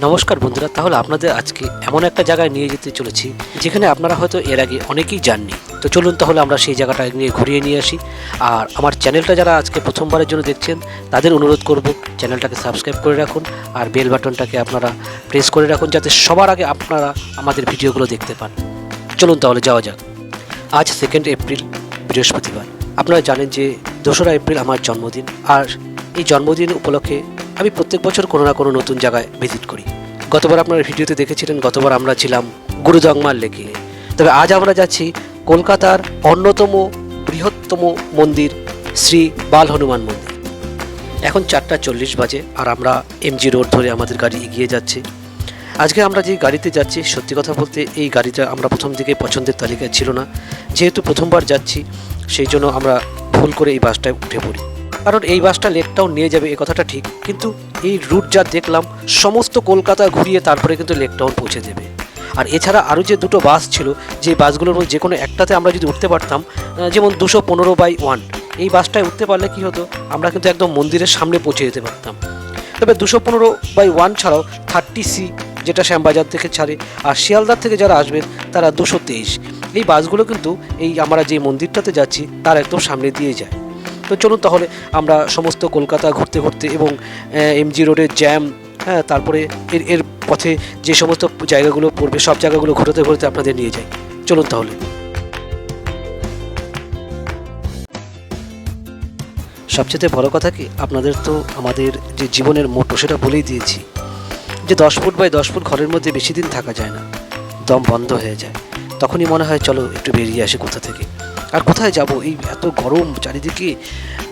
নমস্কার বন্ধুরা, তাহলে আপনাদের আজকে এমন একটা জায়গায় নিয়ে যেতে চলেছি যেখানে আপনারা হয়তো এর আগে অনেকেই যাননি। তো চলুন তাহলে আমরা সেই জায়গাটা নিয়ে ঘুরিয়ে নিয়ে আসি। আর আমার চ্যানেলটা যারা আজকে প্রথমবারের জন্য দেখছেন তাদের অনুরোধ করব চ্যানেলটাকে সাবস্ক্রাইব করে রাখুন আর বেল বাটনটাকে আপনারা প্রেস করে রাখুন যাতে সবার আগে আপনারা আমাদের ভিডিওগুলো দেখতে পান। চলুন তাহলে যাওয়া যাক। আজ 2 এপ্রিল বৃহস্পতিবার। আপনারা জানেন যে 2রা এপ্রিল আমার জন্মদিন, আর এই জন্মদিন উপলক্ষে আমি প্রত্যেক বছর কোনো না কোনো নতুন জায়গায় ভিজিট করি। গতবার আপনারা ভিডিওতে দেখেছিলেন, গতবার আমরা ছিলাম গুরুজংমার লেকে। তবে আজ আমরা যাচ্ছি কলকাতার অন্যতম বৃহত্তম মন্দির শ্রী বাল হনুমান মন্দির। এখন 4:40 বাজে আর আমরা এমজি রোড ধরে আমাদের গাড়ি এগিয়ে যাচ্ছে। আজকে আমরা যে গাড়িতে যাচ্ছি, সত্যি কথা বলতে এই গাড়িটা আমরা প্রথম দিকে পছন্দের তালিকায় ছিল না। যেহেতু প্রথমবার যাচ্ছি সেই জন্য আমরা ভুল করে এই বাসটায় উঠে পড়ি। কারণ এই বাসটা লেক টাউন নিয়ে যাবে এ কথাটা ঠিক, কিন্তু এই রুট যা দেখলাম সমস্ত কলকাতা ঘুরিয়ে তারপরে কিন্তু লেক টাউন পৌঁছে দেবে। আর এছাড়া আরও যে দুটো বাস ছিল, যে বাসগুলোর মধ্যে যে কোনো একটাতে আমরা যদি উঠতে পারতাম, যেমন 215/1 এই বাসটায় উঠতে পারলে কি হতো, আমরা কিন্তু একদম মন্দিরের সামনে পৌঁছে যেতে পারতাম। তবে 215/1 ছাড়াও 30C যেটা শ্যামবাজার থেকে ছাড়ে, আর শিয়ালদার থেকে যারা আসবেন তারা 223। এই বাসগুলো কিন্তু এই আমরা যে মন্দিরটাতে যাচ্ছি তার একদম সামনে দিয়ে যায়। তো চলুন তাহলে আমরা সমস্ত কলকাতা ঘুরতে ঘুরতে এবং এমজি রোডের জ্যাম, তারপরে এর পথে যে সমস্ত জায়গাগুলো পড়বে সব জায়গাগুলো ঘুরতে ঘুরতে আপনাদের নিয়ে যাই। চলুন তাহলে। সবচেয়ে বড় কথা কি, আপনাদের তো আমাদের যে জীবনের মোটো সেটা বলেই দিয়েছি যে 10 ফুট বাই 10 ফুট ঘরের মধ্যে বেশি দিন থাকা যায় না, দম বন্ধ হয়ে যায়। তখনই মনে হয় চলো একটু বেরিয়ে আসি কোথা থেকে। আর কোথায় যাব, এই এত গরম চারিদিকে,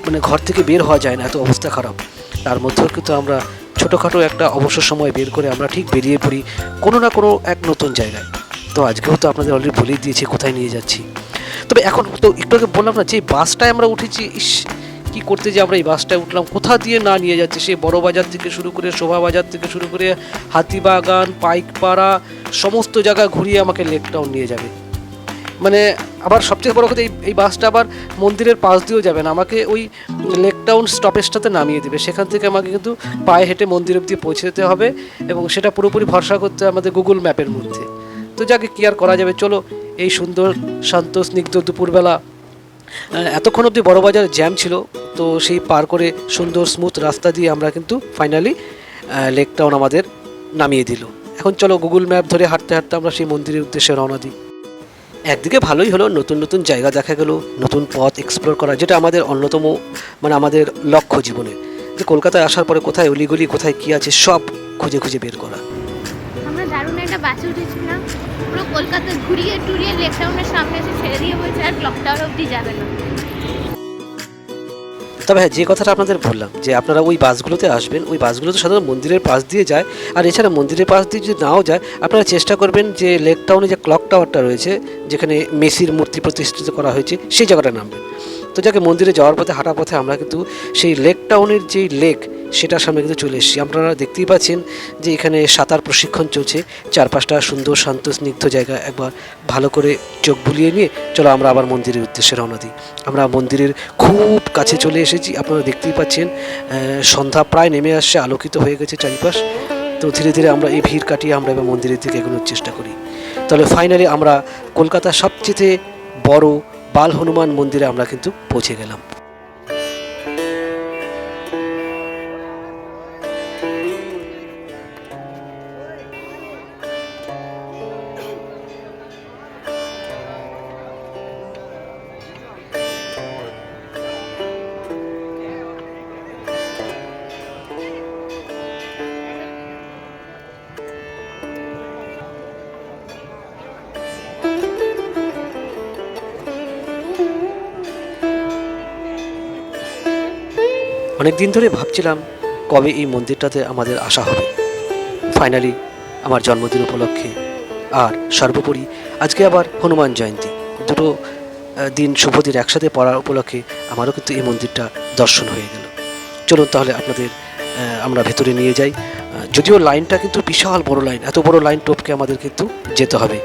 মানে ঘর থেকে বের হওয়া যায় না, এত অবস্থা খারাপ। তার মধ্যেও কিন্তু আমরা ছোটোখাটো একটা অবসর সময় বের করে আমরা ঠিক বেরিয়ে পড়ি কোনো না কোনো এক নতুন জায়গায়। তো আজকেও তো আপনাদের অলরেডি বলেই দিয়েছি কোথায় নিয়ে যাচ্ছি। তবে এখন তো একটু আগে বললাম না, যে বাসটায় আমরা উঠেছি, কী করতে যে আমরা এই বাসটায় উঠলাম, কোথা দিয়ে না নিয়ে যাচ্ছে। সে বড় বাজার থেকে শুরু করে শোভা বাজার থেকে শুরু করে হাতিবাগান, পাইকপাড়া, সমস্ত জায়গা ঘুরিয়ে আমাকে লেক টাউন নিয়ে যাবে। মানে আবার সবচেয়ে বড় কথা, এই বাসটা আবার মন্দিরের পাশ দিয়েও যাবে না, আমাকে ওই লেক টাউন স্টপেজটাতে নামিয়ে দেবে। সেখান থেকে আমাকে কিন্তু পায়ে হেঁটে মন্দির অবধি পৌঁছে যেতে হবে, এবং সেটা পুরোপুরি ভরসা করতে আমাদের গুগল ম্যাপের মধ্যে। তো যাকে কি আর করা যাবে, চলো। এই সুন্দর শান্ত স্নিগ্ধ দুপুরবেলা, এতক্ষণ অবধি বড়বাজার জ্যাম ছিল, তো সেই পার করে সুন্দর স্মুথ রাস্তা দিয়ে আমরা কিন্তু ফাইনালি লেক টাউন আমাদের নামিয়ে দিল। এখন চলো গুগল ম্যাপ ধরে হাঁটতে হাঁটতে আমরা সেই মন্দিরের উদ্দেশ্যে রওনা দিই। একদিকে ভালোই হলো, নতুন নতুন জায়গা দেখা গেল, নতুন পথ এক্সপ্লোর করা, যেটা আমাদের অন্যতম মানে আমাদের লক্ষ্য জীবনে, যে কলকাতায় আসার পরে কোথায় অলিগলি কোথায় কী আছে সব খুঁজে খুঁজে বের করা। আমরা দারুণ একটা বাসে উঠেছিলাম, পুরো কলকাতা ঘুরিয়ে টুরিয়ে লেক টাউনের সামনে এসে ছেড়ে দিয়ে বলছে আর ক্লক টাওয়ার অবধি যাবে না। তবে হ্যাঁ, যে কথাটা আপনাদের বললাম যে আপনারা ওই বাসগুলোতে আসবেন, ওই বাসগুলো তো সাধারণত মন্দিরের পাশ দিয়ে যায়, আর এছাড়া মন্দিরের পাশ দিয়ে যদি নাও যায়, আপনারা চেষ্টা করবেন যে লেক টাউনে যে ক্লক টাওয়ারটা রয়েছে, যেখানে মেসির মূর্তি প্রতিষ্ঠিত করা হয়েছে, সেই জায়গাটা নামবেন। তো যাকে মন্দিরে যাওয়ার পথে হাঁটার পথে আমরা কিন্তু সেই লেক টাউনের যেই লেক সেটার সামনে কিন্তু চলে এসেছি। আপনারা দেখতেই পাচ্ছেন যে এখানে সাঁতার প্রশিক্ষণ চলছে, চারপাশটা সুন্দর শান্ত স্নিগ্ধ জায়গা। একবার ভালো করে চোখ বুলিয়ে নিয়ে চলো আমরা আবার মন্দিরের উদ্দেশ্যে রওনা দিই। আমরা মন্দিরের খুব কাছে চলে এসেছি, আপনারা দেখতেই পাচ্ছেন সন্ধ্যা প্রায় নেমে আসছে, আলোকিত হয়ে গেছে চারিপাশ। তো ধীরে ধীরে আমরা এই ভিড় কাটিয়ে আমরা এবার মন্দিরের দিকে এগোনোর চেষ্টা করি। তাহলে ফাইনালি আমরা কলকাতার সবচেয়ে বড় বাল হনুমান মন্দিরে আমরা কিন্তু পৌঁছে গেলাম। অনেক দিন ধরে ভাবছিলাম কবে এই মন্দিরটাতে আমাদের আসা হবে। ফাইনালি আমার জন্মদিন উপলক্ষে, আর সর্বোপরি আজকে আবার হনুমান জয়ন্তী, দুটো দিন শুভ দিন একসাথে পড়ার উপলক্ষে আমারও কিন্তু এই মন্দিরটা দর্শন হয়ে গেল। চলুন তাহলে আপনাদের আমরা ভেতরে নিয়ে যাই। যদিও লাইনটা কিন্তু বিশাল বড় লাইন, এত বড় লাইন টপকে আমাদের কিন্তু যেতে হবে।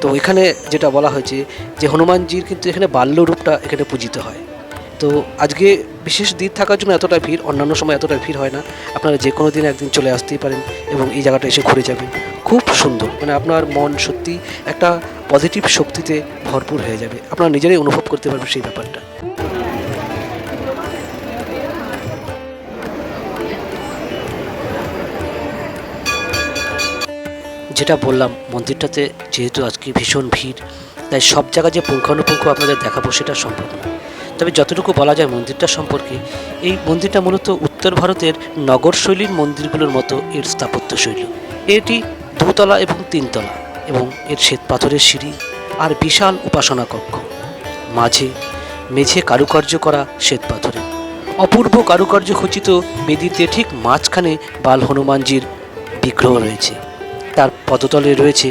তো এখানে যেটা বলা হয়েছে যে হনুমানজির কিন্তু এখানে বাল্য রূপটা এখানে পূজিত হয়। তো আজকে বিশেষ দিন থাকার জন্য এতটা ভিড়, অন্যান্য সময় এতটা ভিড় হয় না। আপনারা যে কোনো দিন একদিন চলে আসতেই পারেন এবং এই জায়গাটা এসে ঘুরে যাবেন। খুব সুন্দর, মানে আপনার মন সত্যি একটা পজিটিভ শক্তিতে ভরপুর হয়ে যাবে, আপনারা নিজেরাই অনুভব করতে পারবেন সেই ব্যাপারটা। যেটা বললাম, মন্দিরটাতে যেহেতু আজকে ভীষণ ভিড়, তাই সব জায়গা যে পুঙ্খানুপুঙ্খ আপনাদের দেখাবো সেটা সম্ভব না। তবে যতটুকু বলা যায় মন্দিরটা সম্পর্কে, এই মন্দিরটা মূলত উত্তর ভারতের নগর শৈলীর মন্দিরগুলোর মতো এর স্থাপত্য শৈলী। এটি দোতলা এবং তিনতলা এবং এর শ্বেত পাথরের সিঁড়ি আর বিশাল উপাসনা কক্ষ, মাঝে মেঝে কারুকার্য করা শ্বেত পাথরে অপূর্ব কারুকার্য খচিত বেদিতে ঠিক মাঝখানে বাল হনুমানজির বিগ্রহ রয়েছে। তার পদতলে রয়েছে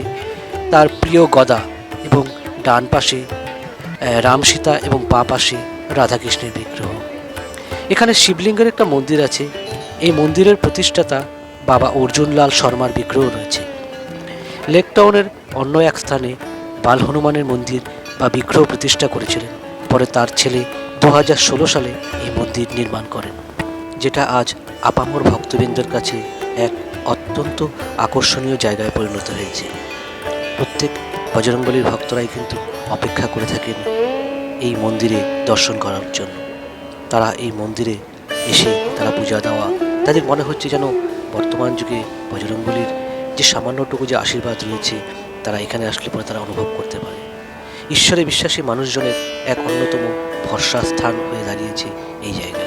তার প্রিয় গদা এবং ডান পাশে রাম সীতা এবং বাঁ পাশে রাধাকৃষ্ণের বিগ্রহ। এখানে শিবলিঙ্গের একটা মন্দির আছে। এই মন্দিরের প্রতিষ্ঠাতা বাবা অর্জুনলাল শর্মার বিগ্রহ রয়েছে। লেক টাউনের অন্য এক স্থানে বাল হনুমানের মন্দির বা বিগ্রহ প্রতিষ্ঠা করেছিলেন। পরে তার ছেলে 2016 সালে এই মন্দির নির্মাণ করেন, যেটা আজ আপামর ভক্তবৃন্দের কাছে এক অত্যন্ত আকর্ষণীয় জায়গায় পরিণত হয়েছে। প্রত্যেক বজরংবলীর ভক্তরাই কিন্তু অপেক্ষা করে থাকেন এই মন্দিরে দর্শন করার জন্য। তারা এই মন্দিরে এসে তারা পূজা দেওয়া, তাদের মনে হচ্ছে যেন বর্তমান যুগে বজরংবলীর যে সামান্যটুকু যে আশীর্বাদ রয়েছে তারা এখানে আসলে পরে তারা অনুভব করতে পারে। ঈশ্বরে বিশ্বাসী মানুষজনের এক অন্যতম ভরসা স্থান হয়ে দাঁড়িয়েছে এই জায়গা।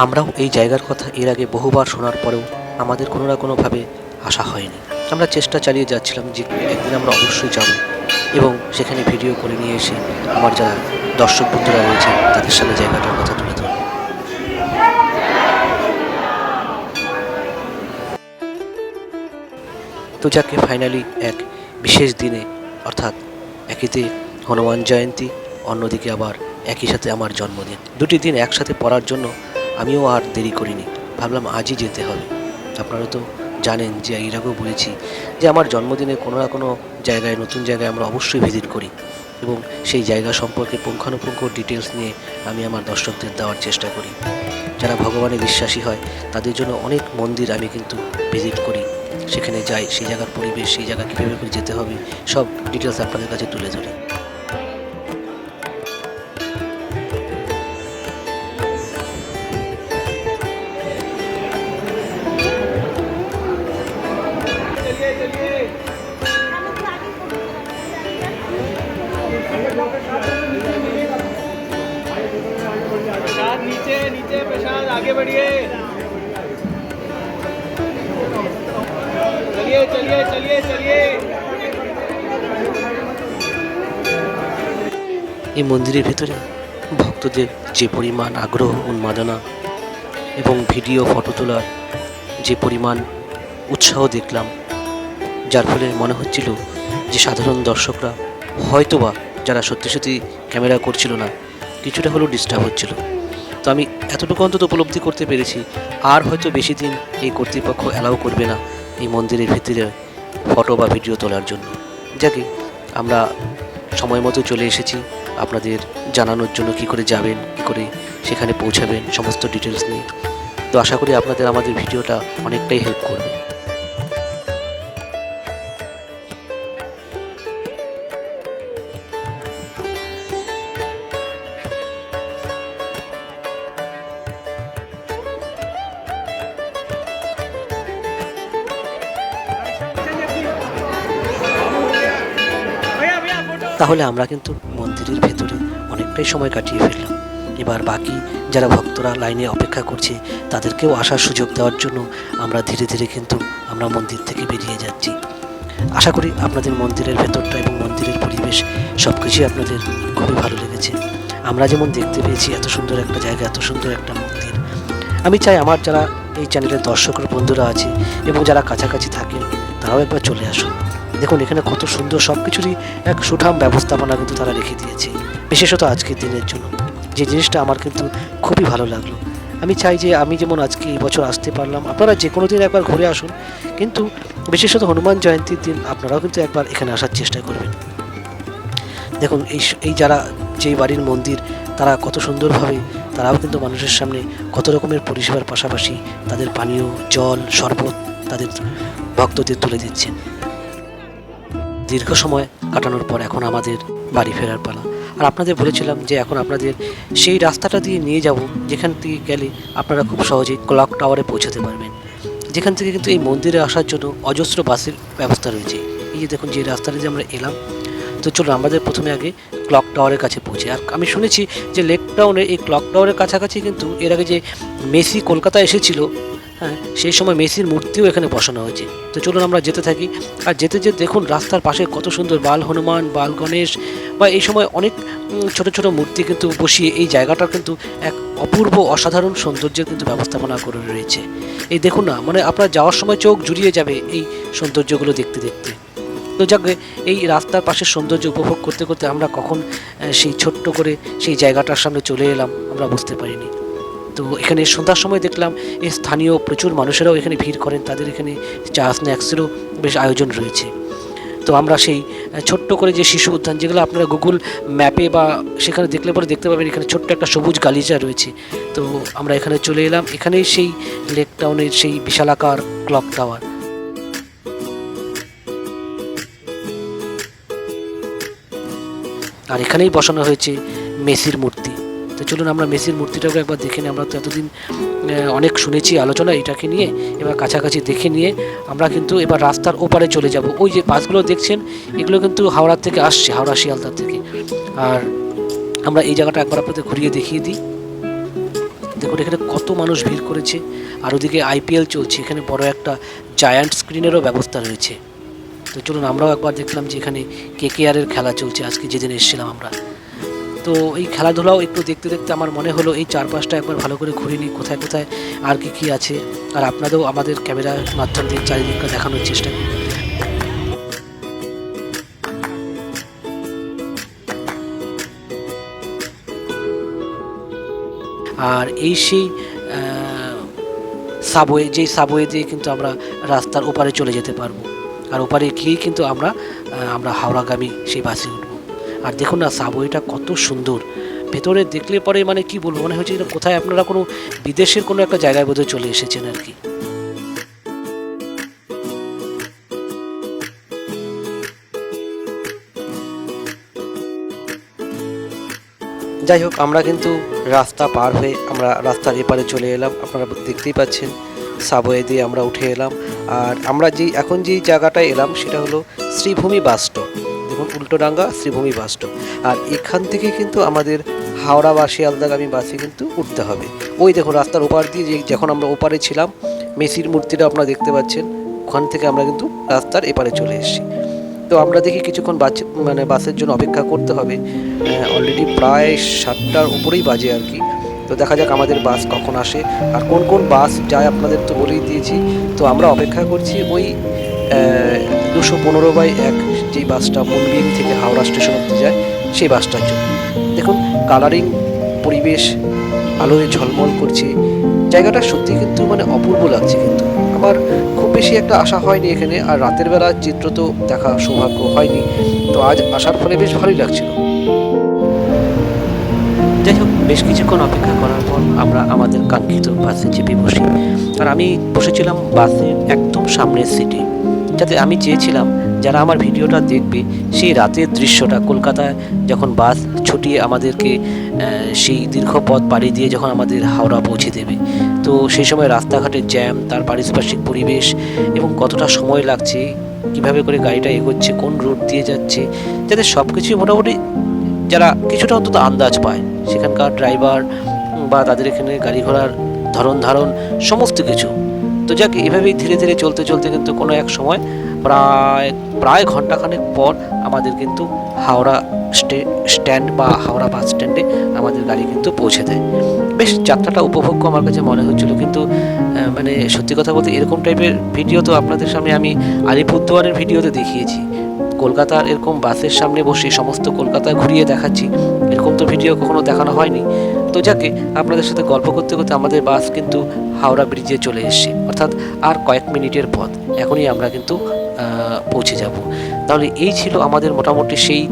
আমরাও এই জায়গার কথা এর আগে বহুবার শোনার পরেও আমাদের কোনো না কোনোভাবে আশা হয়নি। আমরা চেষ্টা চালিয়ে যাচ্ছিলাম যে একদিন আমরা অবশ্যই যাব এবং সেখানে ভিডিও করে নিয়ে এসে আমার যারা দর্শক বন্ধুরা রয়েছে তাদের সামনে জায়গাটার কথা তুলে ধরব। তো যাকে ফাইনালি এক বিশেষ দিনে, অর্থাৎ একইতে হনুমান জয়ন্তী, অন্যদিকে আবার একই সাথে আমার জন্মদিন, দুটি দিন একসাথে পড়ার জন্য আমিও আর দেরি করিনি, ভাবলাম আজই যেতে হবে। আপনারা তো জানেন যে এর আগেও বলেছি যে আমার জন্মদিনে কোনো না কোনো জায়গায়, নতুন জায়গায় আমরা অবশ্যই ভিজিট করি এবং সেই জায়গা সম্পর্কে পুঙ্খানুপুঙ্খ ডিটেলস নিয়ে আমি আমার দর্শকদের দেওয়ার চেষ্টা করি। যারা ভগবানে বিশ্বাসী হয় তাদের জন্য অনেক মন্দির আমি কিন্তু ভিজিট করি, সেখানে যাই, সেই জায়গার পরিবেশ, সেই জায়গা কীভাবে করে যেতে হবে সব ডিটেলস আপনাদের কাছে তুলে ধরি। प्रसाद नीचे नीचे, प्रसाद आगे बढ़िए, चलिए चलिए चलिए चलिए। এই মন্দিরের ভিতরে ভক্তদের যে পরিমাণ আগ্রহ, উন্মাদনা এবং ভিডিও ফটো তোলার যে পরিমাণ উৎসাহ দেখলাম, যার ফলে মনে হচ্ছিল যে সাধারণ দর্শকরা হয়তোবা যারা সত্যি সত্যি ক্যামেরা করছিল না, কিছুটা হলেও ডিস্টার্ব হচ্ছিল। তো আমি এতটুকু অন্তত উপলব্ধি করতে পেরেছি আর হয়তো বেশি দিন এই কর্তৃপক্ষ অ্যালাউ করবে না এই মন্দিরের ভিতরে ফটো বা ভিডিও তোলার জন্য। যাকে আমরা সময় মতো চলে এসেছি আপনাদের জানানোর জন্য কী করে যাবেন, কী করে সেখানে পৌঁছাবেন, সমস্ত ডিটেলস নিয়ে। তো আশা করি আপনাদের আমাদের ভিডিওটা অনেকটাই হেল্প করবে। তাহলে আমরা কিন্তু মন্দিরের ভেতরে অনেকটাই সময় কাটিয়ে ফেললাম। এবার বাকি যারা ভক্তরা লাইনে অপেক্ষা করছে তাদেরকেও আসার সুযোগ দেওয়ার জন্য আমরা ধীরে ধীরে কিন্তু আমরা মন্দির থেকে বেরিয়ে যাচ্ছি। আশা করি আপনাদের মন্দিরের ভেতরটা এবং মন্দিরের পরিবেশ সব কিছুই আপনাদের খুবই ভালো লেগেছে। আমরা যেমন দেখতে পেয়েছি এত সুন্দর একটা জায়গা, এত সুন্দর একটা মন্দির। আমি চাই আমার যারা এই চ্যানেলের দর্শকের বন্ধুরা আছে এবং যারা কাছাকাছি থাকেন তারাও একবার চলে আসুন। দেখুন এখানে কত সুন্দর, সব কিছুরই এক সুঠাম ব্যবস্থাপনা কিন্তু তারা রেখে দিয়েছে, বিশেষত আজকের দিনের জন্য। যে জিনিসটা আমার কিন্তু খুবই ভালো লাগলো। আমি চাই যে আমি যেমন আজকে এই বছর আসতে পারলাম, আপনারা যে কোনো দিন একবার ঘুরে আসুন, কিন্তু বিশেষত হনুমান জয়ন্তীর দিন আপনারাও কিন্তু একবার এখানে আসার চেষ্টা করবেন। দেখুন এই যারা যেই বাড়ির মন্দির তারা কত সুন্দরভাবে তারাও কিন্তু মানুষের সামনে কত রকমের পরিষেবার পাশাপাশি তাদের পানীয় জল শরবত তাদের ভক্তদের তুলে দিচ্ছেন। দীর্ঘ সময় কাটানোর পর এখন আমাদের বাড়ি ফেরার পালা। আর আপনাদের বলেছিলাম যে এখন আপনাদের সেই রাস্তাটা দিয়ে নিয়ে যাব যেখান থেকে গেলে আপনারা খুব সহজেই ক্লক টাওয়ারে পৌঁছাতে পারবেন, যেখান থেকে কিন্তু এই মন্দিরে আসার জন্য অজস্র বাসের ব্যবস্থা রয়েছে। এই যে দেখুন যে রাস্তাটা দিয়ে আমরা এলাম, তো চলুন আমাদের প্রথমে আগে ক্লক টাওয়ারের কাছে পৌঁছে। আর আমি শুনেছি যে লেক টাউনে এই ক্লক টাওয়ারের কাছাকাছি কিন্তু এর আগে যে মেসি কলকাতায় এসেছিল, হ্যাঁ, সেই সময় মেসির মূর্তিও এখানে বসানো হয়েছে। তো চলুন আমরা যেতে থাকি। আর যেতে যেতে দেখুন রাস্তার পাশে কত সুন্দর বাল হনুমান, বাল গণেশ বা এই সময় অনেক ছোট ছোট মূর্তি কিন্তু বসিয়ে এই জায়গাটা কিন্তু এক অপূর্ব অসাধারণ সৌন্দর্যের কিন্তু ব্যবস্থাপনা করে রয়েছে। এই দেখুন না, মানে আপনার যাওয়ার সময় চোখ জুড়িয়ে যাবে এই সৌন্দর্যগুলো দেখতে দেখতে। তো যাক, এই রাস্তার পাশের সৌন্দর্য উপভোগ করতে করতে আমরা কখন সেই ছোট্ট করে সেই জায়গাটার সামনে চলে এলাম আমরা বুঝতে পারিনি। তো এখানে সন্ধ্যার সময় দেখলাম এই স্থানীয় প্রচুর মানুষেরাও এখানে ভিড় করেন, তাদের এখানে চা স্ন্যাক্সেরও বেশ আয়োজন রয়েছে। তো আমরা সেই ছোট্ট করে যে শিশু উদ্যান, যেগুলো আপনারা গুগল ম্যাপে বা সেখানে দেখলে পরে দেখতে পাবেন এখানে ছোট্ট একটা সবুজ গালিচা রয়েছে। তো আমরা এখানে চলে এলাম, এখানেই সেই লেক টাউনের সেই বিশালাকার ক্লক টাওয়ার। আর এখানেই বসানো হয়েছে মেসির মূর্তি। তো চলুন আমরা মেসির মূর্তিটাকে একবার দেখে নিই। আমরা তো এতদিন অনেক শুনেছি আলোচনা এটাকে নিয়ে, এবার কাছাকাছি দেখে নিয়ে আমরা কিন্তু এবার রাস্তার ওপারে চলে যাব। ওই যে বাসগুলো দেখছেন এগুলো কিন্তু হাওড়ার থেকে আসছে, হাওড়া শিয়ালদার থেকে। আর আমরা এই জায়গাটা একবার আপনাদের ঘুরিয়ে দেখিয়ে দিই। দেখুন এখানে কত মানুষ ভিড় করেছে। আর ওদিকে আইপিএল চলছে, এখানে বড় একটা জায়ান্ট স্ক্রিনেরও ব্যবস্থা রয়েছে। তো চলুন আমরাও একবার দেখলাম যে এখানে কেকেআরের খেলা চলছে আজকে যেদিন এসেছিলাম আমরা। তো এই খেলাধুলাও একটু দেখতে দেখতে আমার মনে হলো এই চারপাশটা একবার ভালো করে ঘুরে নিই, কোথায় কোথায় আর কি আছে। আর আপনাদেরও আমাদের ক্যামেরার মাধ্যম দিয়ে চারিদিকটা দেখানোর চেষ্টা করি। আর এই সেই সাবওয়ে, যেই সাবওয়ে দিয়ে কিন্তু আমরা রাস্তার ওপারে চলে যেতে পারবো। আর ওপারে গিয়েই কিন্তু আমরা হাওড়াগামী সেই বাসে উঠবো। আর দেখুন না সাবওয়েটা কত সুন্দর, ভেতরে দেখলে পরে মানে কি বলবো, মনে হচ্ছে যে কোথায় আপনারা কোনো বিদেশের কোনো একটা জায়গায় বোধহয় চলে এসেছেন আর কি। যাই হোক, আমরা কিন্তু রাস্তা পার হয়ে আমরা রাস্তার এপারে চলে এলাম। আপনারা দেখতেই পাচ্ছেন সাবওয়ে দিয়ে আমরা উঠে এলাম। আর আমরা এখন যেই জায়গাটায় এলাম সেটা হলো শ্রীভূমি বাস স্টপ। দেখুন উল্টোডাঙ্গা শ্রীভূমি বাস স্টপ। আর এখান থেকে কিন্তু আমাদের হাওড়া বা শিয়ালদাগামী বাসে কিন্তু উঠতে হবে। ওই দেখুন রাস্তার ওপার দিয়ে যখন আমরা ওপারে ছিলাম মেসির মূর্তিটা আপনারা দেখতে পাচ্ছেন, ওখান থেকে আমরা কিন্তু রাস্তার এপারে চলে এসেছি। তো আমরা দেখি কিছুক্ষণ বাসের জন্য অপেক্ষা করতে হবে। অলরেডি প্রায় 7টার উপরেই বাজে আর কি। তো দেখা যাক আমাদের বাস কখন আসে আর কোন কোন বাস যায় আপনাদের তো বলেই দিয়েছি। তো আমরা অপেক্ষা করছি ওই 215/1 যেই বাসটা মন্দির থেকে হাওড়া স্টেশন অব্দি যায় সেই বাসটার জন্য। দেখুন কালারিং পরিবেশ, আলোয় ঝলমল করছে, জায়গাটা সত্যি কিন্তু মানে অপূর্ব লাগছে। কিন্তু আমার খুব বেশি একটা আশা হয়নি এখানে, আর রাতের বেলা চিত্র তো দেখা সৌভাগ্য হয়নি। তো আজ আসার ফলে বেশ ভালোই লাগছিল। যাই হোক, বেশ কিছুক্ষণ অপেক্ষা করার পর আমরা আমাদের কাঙ্ক্ষিত বাসে চেপে বসি। আর আমি বসেছিলাম বাসের একদম সামনের সিটে, যাতে আমি চেয়েছিলাম যারা আমার ভিডিওটা দেখবে সেই রাতের দৃশ্যটা, কলকাতায় যখন বাস ছুটিয়ে আমাদেরকে সেই দীর্ঘ পথ পাড়ি দিয়ে যখন আমাদের হাওড়া পৌঁছে দেবে, তো সেই সময় রাস্তাঘাটের জ্যাম, তার পারিপার্শ্বিক পরিবেশ এবং কতটা সময় লাগছে, কিভাবে করে গাড়িটা এগোচ্ছে, কোন রুট দিয়ে যাচ্ছে, যাতে সব কিছুই মোটামুটি যারা কিছুটা অন্তত আন্দাজ পায়, সেখানকার ড্রাইভার বা তাদের এখানে গাড়ি ঘোড়ার ধরন ধারণ সমস্ত কিছু। তো যাক, এভাবেই ধীরে ধীরে চলতে চলতে কিন্তু কোনো এক সময় প্রায় ঘন্টাখানেক পর আমাদের কিন্তু হাওড়া স্ট্যান্ড বা হাওড়া বাস স্ট্যান্ডে আমাদের গাড়ি কিন্তু পৌঁছে দেয়। বেশ যাত্রাটা উপভোগ্য আমার কাছে মনে হচ্ছিলো। কিন্তু মানে সত্যি কথা বলতে এরকম টাইপের ভিডিও তো আপনাদের সামনে আমি আলিপুরদুয়ারের ভিডিওতে দেখিয়েছি। কলকাতার এরকম বাসের সামনে বসে সমস্ত কলকাতা ঘুরিয়ে দেখাচ্ছি, এরকম তো ভিডিও কখনো দেখানো হয়নি। তো যাকে আপনাদের সাথে গল্প করতে করতে আমাদের বাস কিন্তু হাওড়া ব্রিজে চলে এসেছে, অর্থাৎ আর কয়েক মিনিটের পথ। এখনই আমরা কিন্তু পৌঁছে যাব। তাহলে এই ছিল আমাদের মোটামুটি সেই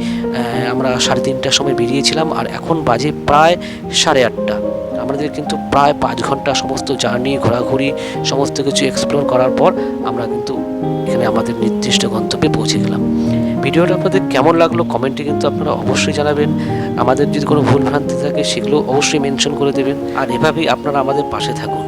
আমরা 3:30টার সময় বেরিয়েছিলাম, আর এখন বাজে প্রায় 8:30। আমাদের কিন্তু প্রায় 5 ঘন্টা সমস্ত জার্নি, ঘোরাঘুরি, সমস্ত কিছু এক্সপ্লোর করার পর আমরা কিন্তু এখানে আমাদের নির্দিষ্ট গন্তব্যে পৌঁছে গেলাম। ভিডিওটা আপনাদের কেমন লাগলো কমেন্টে কিন্তু আপনারা অবশ্যই জানাবেন। আমাদের যদি কোনো ভুল ভ্রান্তি থাকে সেগুলো অবশ্যই মেনশন করে দেবেন, আর এভাবেই আপনারা আমাদের পাশে থাকুন।